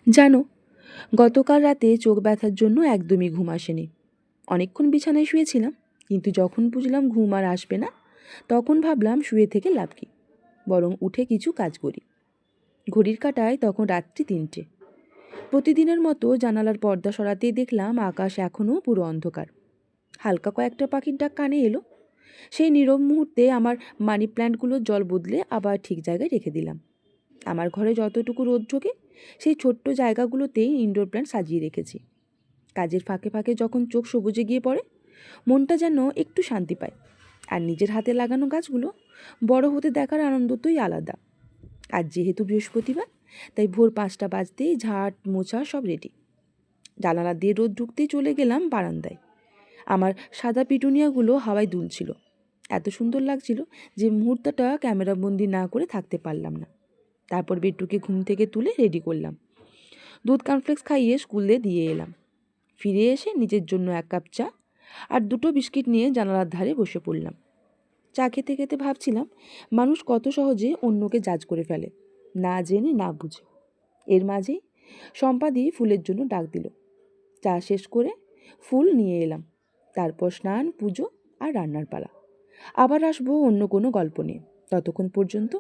জানো, গতকাল রাতে চোখ ব্যথার জন্য একদমই ঘুম আসেনি। অনেকক্ষণ বিছানায় শুয়েছিলাম, কিন্তু যখন বুঝলাম ঘুম আর আসবে না, তখন ভাবলাম শুয়ে থেকে লাভ কী, বরং উঠে কিছু কাজ করি। ঘড়ির কাঁটায় তখন রাত্রি 3টে। প্রতিদিনের মতো জানালার পর্দা সরাতেই দেখলাম আকাশ এখনও পুরো অন্ধকার। হালকা কয়েকটা পাখির ডাক কানে এলো। সেই নীরব মুহূর্তে আমার মানি প্ল্যান্টগুলোর জল বদলে আবার ঠিক জায়গায় রেখে দিলাম। আমার ঘরে যতটুকু রোদ ঢোকে, সেই ছোট্ট জায়গাগুলোতেই ইনডোর প্ল্যান্ট সাজিয়ে রেখেছি। কাজের ফাঁকে ফাঁকে যখন চোখ সবুজে গিয়ে পড়ে, মনটা যেন একটু শান্তি পায়। আর নিজের হাতে লাগানো গাছগুলো বড় হতে দেখার আনন্দ তোই আলাদা। আর যেহেতু বৃহস্পতিবার, তাই ভোর 5টা বাজতেই ঝাড় মোছা সব রেডি। জানালা দিয়ে রোদ ঢুকতেই চলে গেলাম বারান্দায়। আমার সাদা পিটুনিয়াগুলো হাওয়ায় দুলছিল। এত সুন্দর লাগছিল যে মুহূর্তটা ক্যামেরাবন্দি না করে থাকতে পারলাম না। তারপর বিট্টুকে ঘুম থেকে তুলে রেডি করলাম। দুধ কর্নফ্লেক্স খাইয়ে স্কুলে দিয়ে এলাম। ফিরে এসে নিজের জন্য 1 কাপ চা আর 2টো বিস্কিট নিয়ে জানালার ধারে বসে পড়লাম। চা খেতে খেতে ভাবছিলাম, মানুষ কত সহজে অন্যকে জাজ করে ফেলে, না জেনে না বুঝে। এর মাঝেই সম্পাদি ফুলের জন্য ডাক দিল। চা শেষ করে ফুল নিয়ে এলাম। তারপর স্নান, পুজো আর রান্নার পালা। আবার আসবো অন্য কোনো গল্প নিয়ে। ততক্ষণ পর্যন্ত